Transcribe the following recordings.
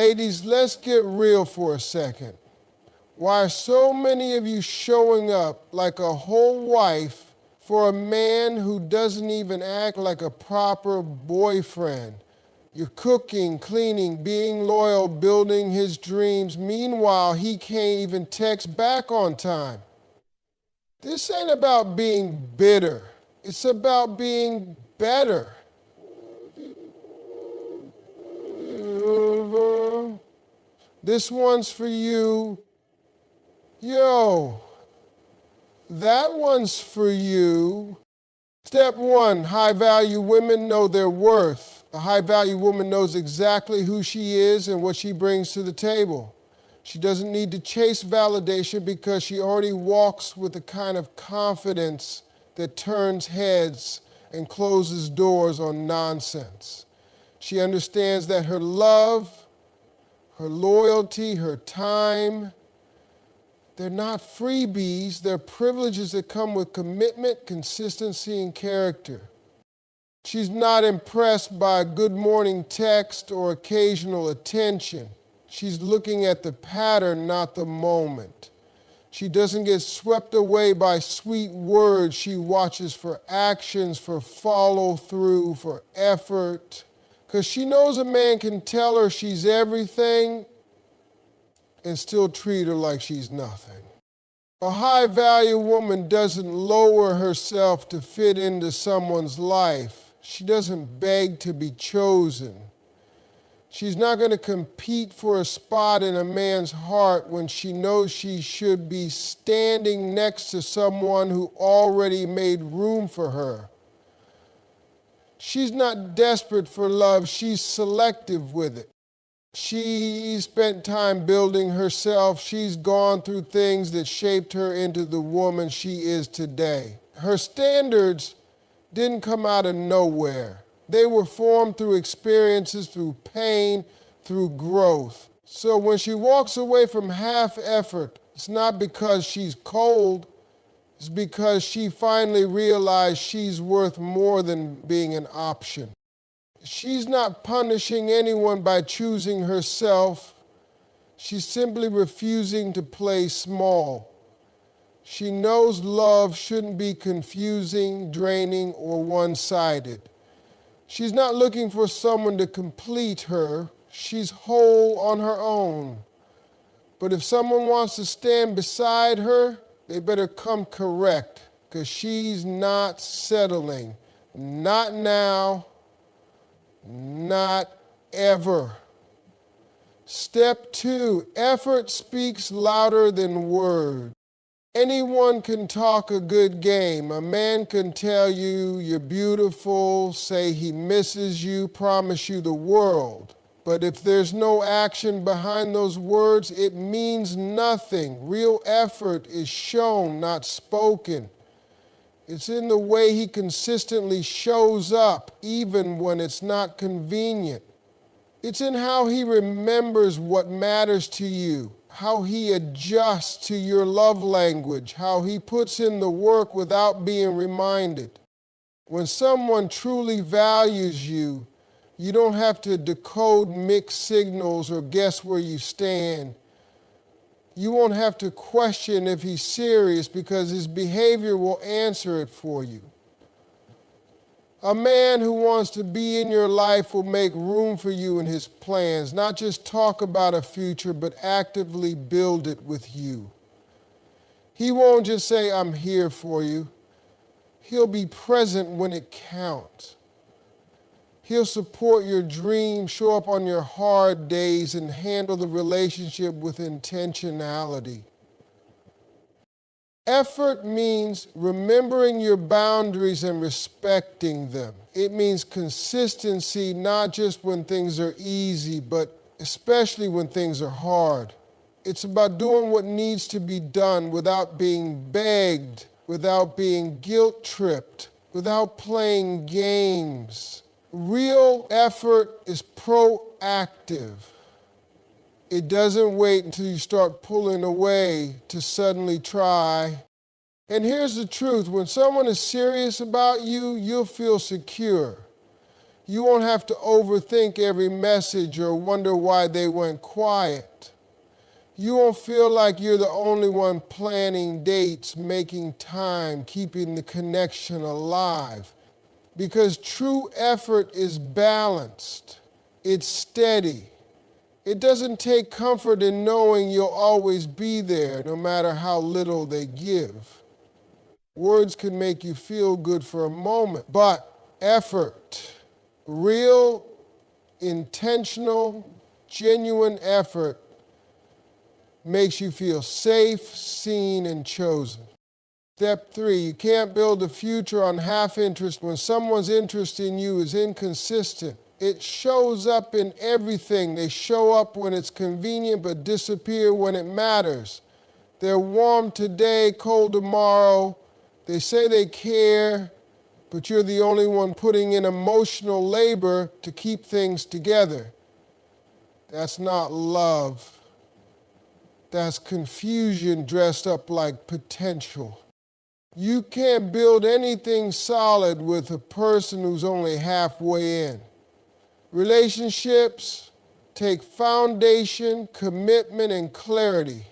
Ladies, let's get real for a second. Why are so many of you showing up like a whole wife for a man who doesn't even act like a proper boyfriend? You're cooking, cleaning, being loyal, building his dreams. Meanwhile, he can't even text back on time. This ain't about being bitter. It's about being better. This one's for you. Yo, that one's for you. Step 1, high-value women know their worth. A high-value woman knows exactly who she is and what she brings to the table. She doesn't need to chase validation because she already walks with the kind of confidence that turns heads and closes doors on nonsense. She understands that her love, her loyalty, her time, they're not freebies, they're privileges that come with commitment, consistency, and character. She's not impressed by a good morning text or occasional attention. She's looking at the pattern, not the moment. She doesn't get swept away by sweet words. She watches for actions, for follow-through, for effort. Because she knows a man can tell her she's everything and still treat her like she's nothing. A high-value woman doesn't lower herself to fit into someone's life. She doesn't beg to be chosen. She's not going to compete for a spot in a man's heart when she knows she should be standing next to someone who already made room for her. She's not desperate for love, she's selective with it. She spent time building herself. She's gone through things that shaped her into the woman she is today. Her standards didn't come out of nowhere. They were formed through experiences, through pain, through growth. So when she walks away from half effort, it's not because she's cold, it's because she finally realized she's worth more than being an option. She's not punishing anyone by choosing herself. She's simply refusing to play small. She knows love shouldn't be confusing, draining, or one-sided. She's not looking for someone to complete her. She's whole on her own. But if someone wants to stand beside her, they better come correct, because she's not settling. Not now, not ever. Step 2, effort speaks louder than words. Anyone can talk a good game. A man can tell you you're beautiful, say he misses you, promise you the world. But if there's no action behind those words, it means nothing. Real effort is shown, not spoken. It's in the way he consistently shows up, even when it's not convenient. It's in how he remembers what matters to you, how he adjusts to your love language, how he puts in the work without being reminded. When someone truly values you, you don't have to decode mixed signals or guess where you stand. You won't have to question if he's serious because his behavior will answer it for you. A man who wants to be in your life will make room for you in his plans, not just talk about a future, but actively build it with you. He won't just say, I'm here for you. He'll be present when it counts. He'll support your dreams, show up on your hard days, and handle the relationship with intentionality. Effort means remembering your boundaries and respecting them. It means consistency, not just when things are easy, but especially when things are hard. It's about doing what needs to be done without being begged, without being guilt-tripped, without playing games. Real effort is proactive. It doesn't wait until you start pulling away to suddenly try. And here's the truth. When someone is serious about you, you'll feel secure. You won't have to overthink every message or wonder why they went quiet. You won't feel like you're the only one planning dates, making time, keeping the connection alive. Because true effort is balanced. It's steady. It doesn't take comfort in knowing you'll always be there, no matter how little they give. Words can make you feel good for a moment, but effort, real, intentional, genuine effort, makes you feel safe, seen, and chosen. Step 3, you can't build a future on half interest when someone's interest in you is inconsistent. It shows up in everything. They show up when it's convenient but disappear when it matters. They're warm today, cold tomorrow. They say they care, but you're the only one putting in emotional labor to keep things together. That's not love. That's confusion dressed up like potential. You can't build anything solid with a person who's only halfway in. Relationships take foundation, commitment, and clarity.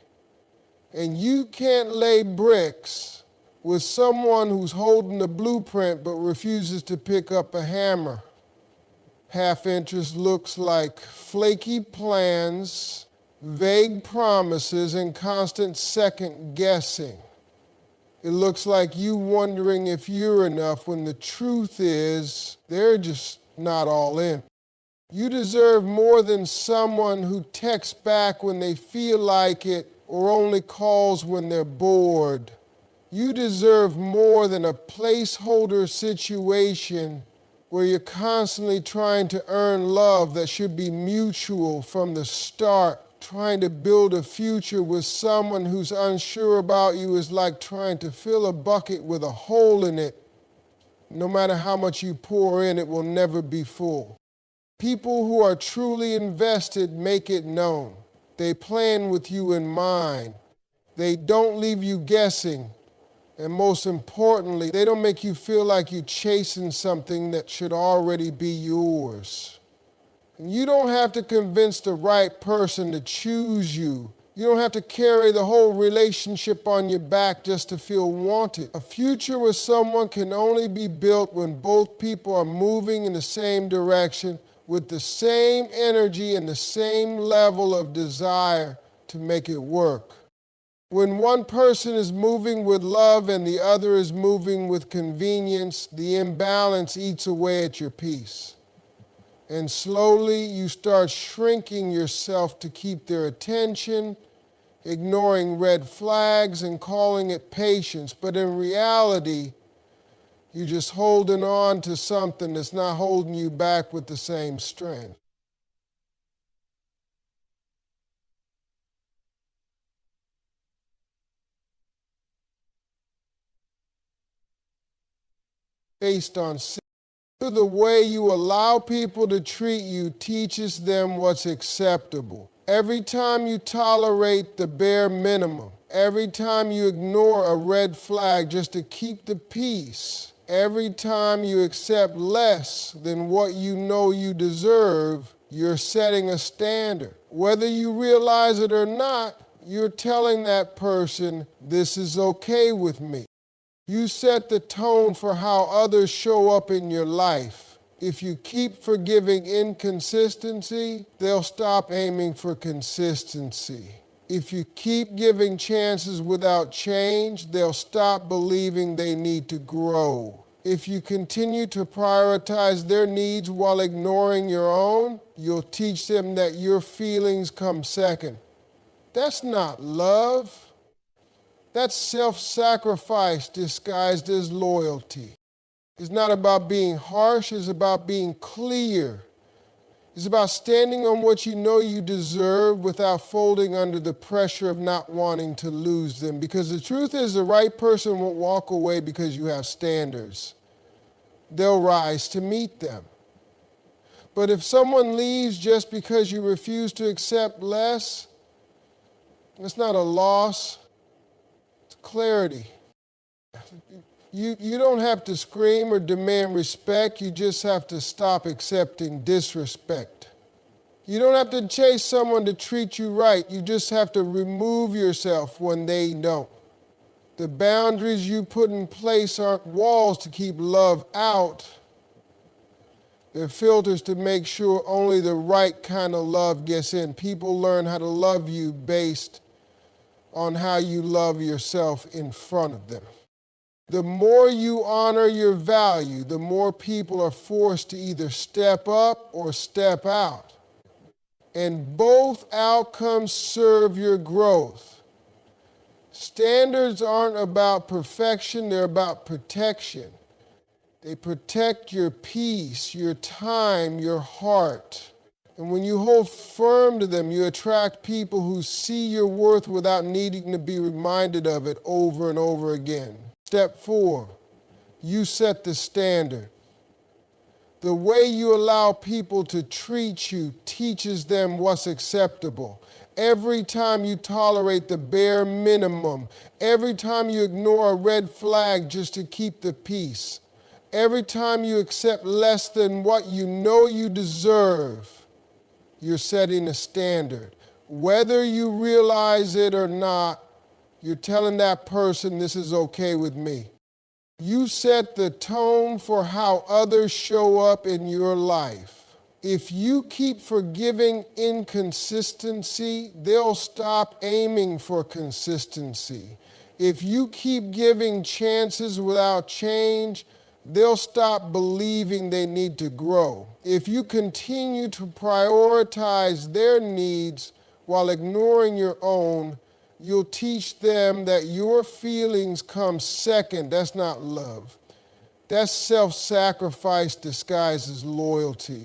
And you can't lay bricks with someone who's holding the blueprint but refuses to pick up a hammer. Half interest looks like flaky plans, vague promises, and constant second guessing. It looks like you wondering if you're enough when the truth is they're just not all in. You deserve more than someone who texts back when they feel like it or only calls when they're bored. You deserve more than a placeholder situation where you're constantly trying to earn love that should be mutual from the start. Trying to build a future with someone who's unsure about you is like trying to fill a bucket with a hole in it. No matter how much you pour in, it will never be full. People who are truly invested make it known. They plan with you in mind. They don't leave you guessing. And most importantly, they don't make you feel like you're chasing something that should already be yours. And you don't have to convince the right person to choose you. You don't have to carry the whole relationship on your back just to feel wanted. A future with someone can only be built when both people are moving in the same direction with the same energy and the same level of desire to make it work. When one person is moving with love and the other is moving with convenience, the imbalance eats away at your peace. And slowly you start shrinking yourself to keep their attention, ignoring red flags and calling it patience. But in reality, you're just holding on to something that's not holding you back with the same strength. Based on the way you allow people to treat you teaches them what's acceptable. Every time you tolerate the bare minimum, every time you ignore a red flag just to keep the peace, every time you accept less than what you know you deserve, you're setting a standard. Whether you realize it or not, you're telling that person, this is okay with me. You set the tone for how others show up in your life. If you keep forgiving inconsistency, they'll stop aiming for consistency. If you keep giving chances without change, they'll stop believing they need to grow. If you continue to prioritize their needs while ignoring your own, you'll teach them that your feelings come second. That's not love. That's self-sacrifice disguised as loyalty. It's not about being harsh, it's about being clear. It's about standing on what you know you deserve without folding under the pressure of not wanting to lose them. Because the truth is, the right person won't walk away because you have standards. They'll rise to meet them. But if someone leaves just because you refuse to accept less, it's not a loss. Clarity. You don't have to scream or demand respect. You just have to stop accepting disrespect. You don't have to chase someone to treat you right. You just have to remove yourself when they don't. The boundaries you put in place aren't walls to keep love out. They're filters to make sure only the right kind of love gets in. People learn how to love you based on how you love yourself in front of them. The more you honor your value, the more people are forced to either step up or step out. And both outcomes serve your growth. Standards aren't about perfection, they're about protection. They protect your peace, your time, your heart. And when you hold firm to them, you attract people who see your worth without needing to be reminded of it over and over again. Step 4, you set the standard. The way you allow people to treat you teaches them what's acceptable. Every time you tolerate the bare minimum, every time you ignore a red flag just to keep the peace, every time you accept less than what you know you deserve, you're setting a standard. Whether you realize it or not, you're telling that person this is okay with me. You set the tone for how others show up in your life. If you keep forgiving inconsistency, they'll stop aiming for consistency. If you keep giving chances without change, they'll stop believing they need to grow. If you continue to prioritize their needs while ignoring your own, you'll teach them that your feelings come second. That's not love. That's self-sacrifice disguised as loyalty.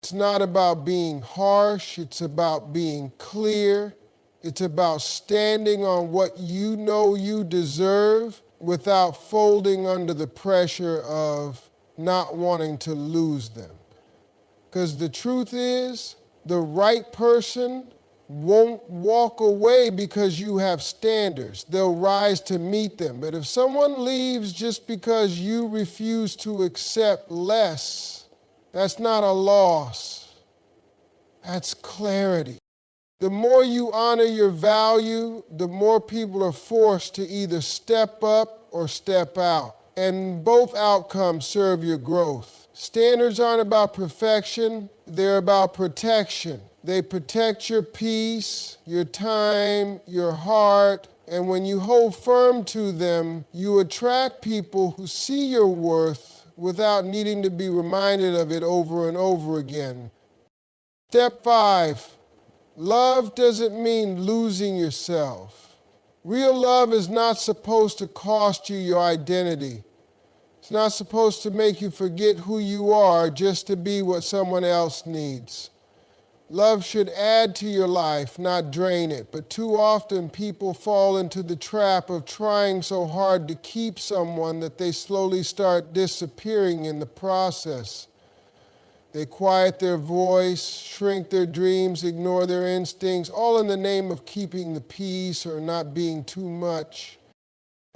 It's not about being harsh. It's about being clear. It's about standing on what you know you deserve without folding under the pressure of not wanting to lose them. Because the truth is, the right person won't walk away because you have standards. They'll rise to meet them. But if someone leaves just because you refuse to accept less, that's not a loss. That's clarity. The more you honor your value, the more people are forced to either step up or step out. And both outcomes serve your growth. Standards aren't about perfection, they're about protection. They protect your peace, your time, your heart, and when you hold firm to them, you attract people who see your worth without needing to be reminded of it over and over again. Step 5, love doesn't mean losing yourself. Real love is not supposed to cost you your identity. It's not supposed to make you forget who you are just to be what someone else needs. Love should add to your life, not drain it. But too often people fall into the trap of trying so hard to keep someone that they slowly start disappearing in the process. They quiet their voice, shrink their dreams, ignore their instincts, all in the name of keeping the peace or not being too much.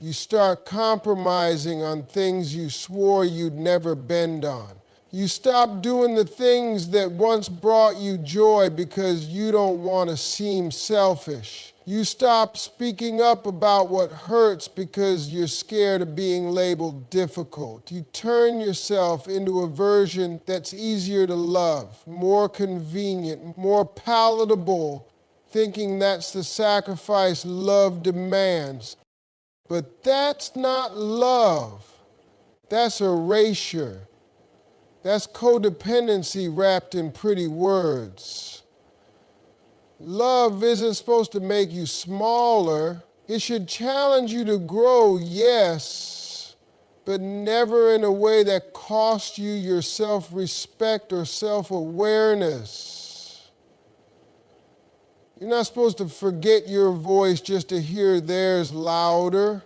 You start compromising on things you swore you'd never bend on. You stop doing the things that once brought you joy because you don't want to seem selfish. You stop speaking up about what hurts because you're scared of being labeled difficult. You turn yourself into a version that's easier to love, more convenient, more palatable, thinking that's the sacrifice love demands. But that's not love. That's erasure. That's codependency wrapped in pretty words. Love isn't supposed to make you smaller. It should challenge you to grow, yes, but never in a way that costs you your self-respect or self-awareness. You're not supposed to forget your voice just to hear theirs louder.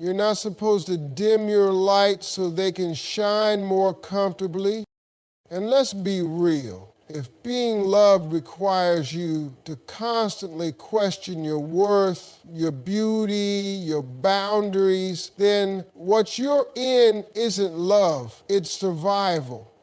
You're not supposed to dim your light so they can shine more comfortably. And let's be real. If being loved requires you to constantly question your worth, your beauty, your boundaries, then what you're in isn't love, it's survival.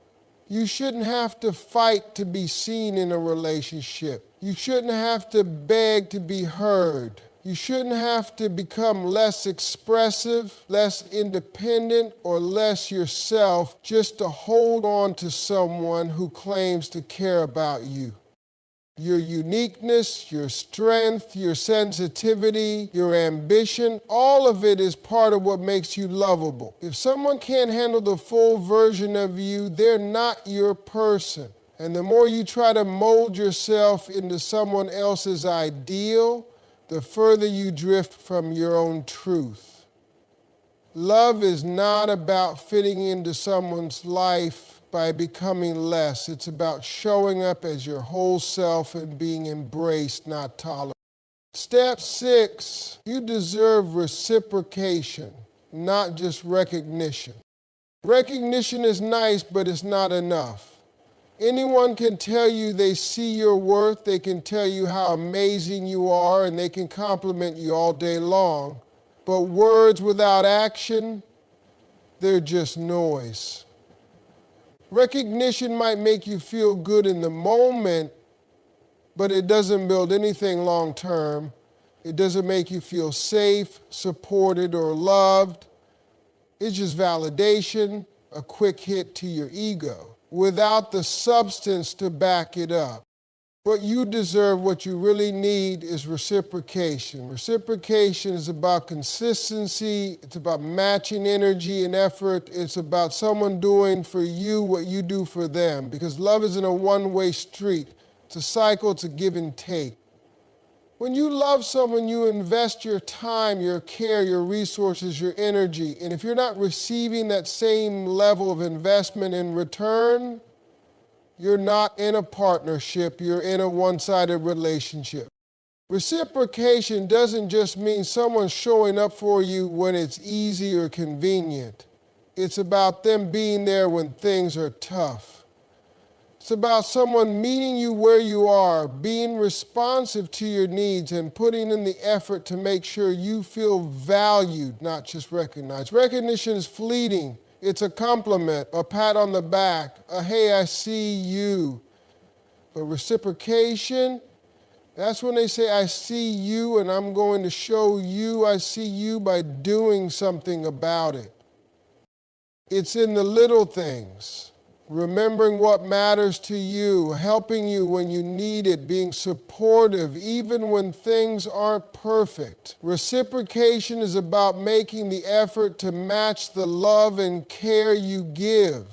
You shouldn't have to fight to be seen in a relationship. You shouldn't have to beg to be heard. You shouldn't have to become less expressive, less independent, or less yourself just to hold on to someone who claims to care about you. Your uniqueness, your strength, your sensitivity, your ambition, all of it is part of what makes you lovable. If someone can't handle the full version of you, they're not your person. And the more you try to mold yourself into someone else's ideal, the further you drift from your own truth. Love is not about fitting into someone's life by becoming less. It's about showing up as your whole self and being embraced, not tolerated. Step 6, you deserve reciprocation, not just recognition. Recognition is nice, but it's not enough. Anyone can tell you they see your worth, they can tell you how amazing you are, and they can compliment you all day long. But words without action, they're just noise. Recognition might make you feel good in the moment, but it doesn't build anything long term. It doesn't make you feel safe, supported, or loved. It's just validation, a quick hit to your ego, without the substance to back it up. What you deserve, what you really need, is reciprocation. Reciprocation is about consistency. It's about matching energy and effort. It's about someone doing for you what you do for them. Because love isn't a one-way street. It's a cycle. It's a give and take. When you love someone, you invest your time, your care, your resources, your energy. And if you're not receiving that same level of investment in return, you're not in a partnership, you're in a one-sided relationship. Reciprocation doesn't just mean someone showing up for you when it's easy or convenient. It's about them being there when things are tough. It's about someone meeting you where you are, being responsive to your needs, and putting in the effort to make sure you feel valued, not just recognized. Recognition is fleeting. It's a compliment, a pat on the back, a hey, I see you. But reciprocation, that's when they say, I see you and I'm going to show you I see you by doing something about it. It's in the little things. Remembering what matters to you, helping you when you need it, being supportive even when things aren't perfect. Reciprocation is about making the effort to match the love and care you give.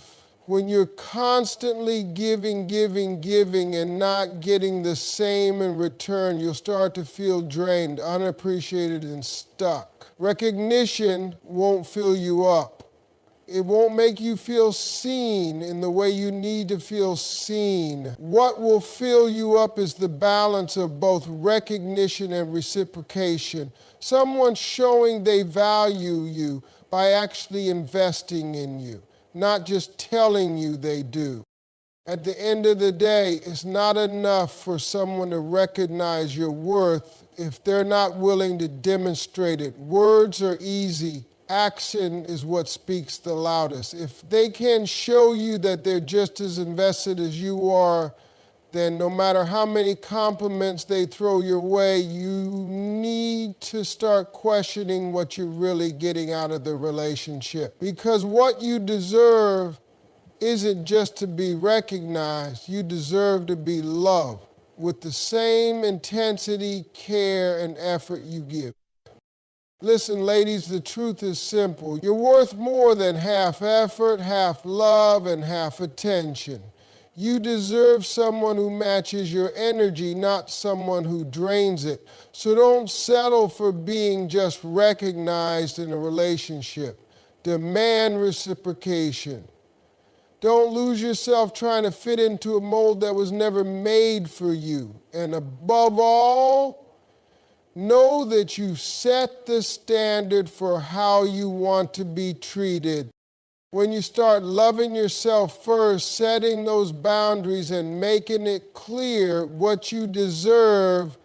When you're constantly giving and not getting the same in return, you'll start to feel drained, unappreciated, and stuck. Recognition won't fill you up. It won't make you feel seen in the way you need to feel seen. What will fill you up is the balance of both recognition and reciprocation. Someone showing they value you by actually investing in you, not just telling you they do. At the end of the day, it's not enough for someone to recognize your worth if they're not willing to demonstrate it. Words are easy. Action is what speaks the loudest. If they can show you that they're just as invested as you are, then no matter how many compliments they throw your way, you need to start questioning what you're really getting out of the relationship. Because what you deserve isn't just to be recognized, you deserve to be loved with the same intensity, care, and effort you give. Listen, ladies, the truth is simple. You're worth more than half effort, half love, and half attention. You deserve someone who matches your energy, not someone who drains it. So don't settle for being just recognized in a relationship. Demand reciprocation. Don't lose yourself trying to fit into a mold that was never made for you. And above all, know that you set the standard for how you want to be treated. When you start loving yourself first, setting those boundaries and making it clear what you deserve,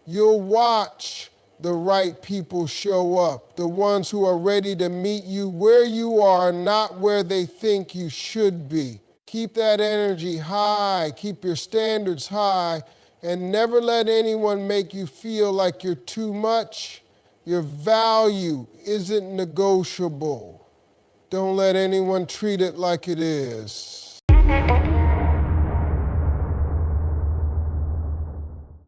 you'll watch the right people show up, the ones who are ready to meet you where you are, not where they think you should be. Keep that energy high, keep your standards high, and never let anyone make you feel like you're too much. Your value isn't negotiable. Don't let anyone treat it like it is.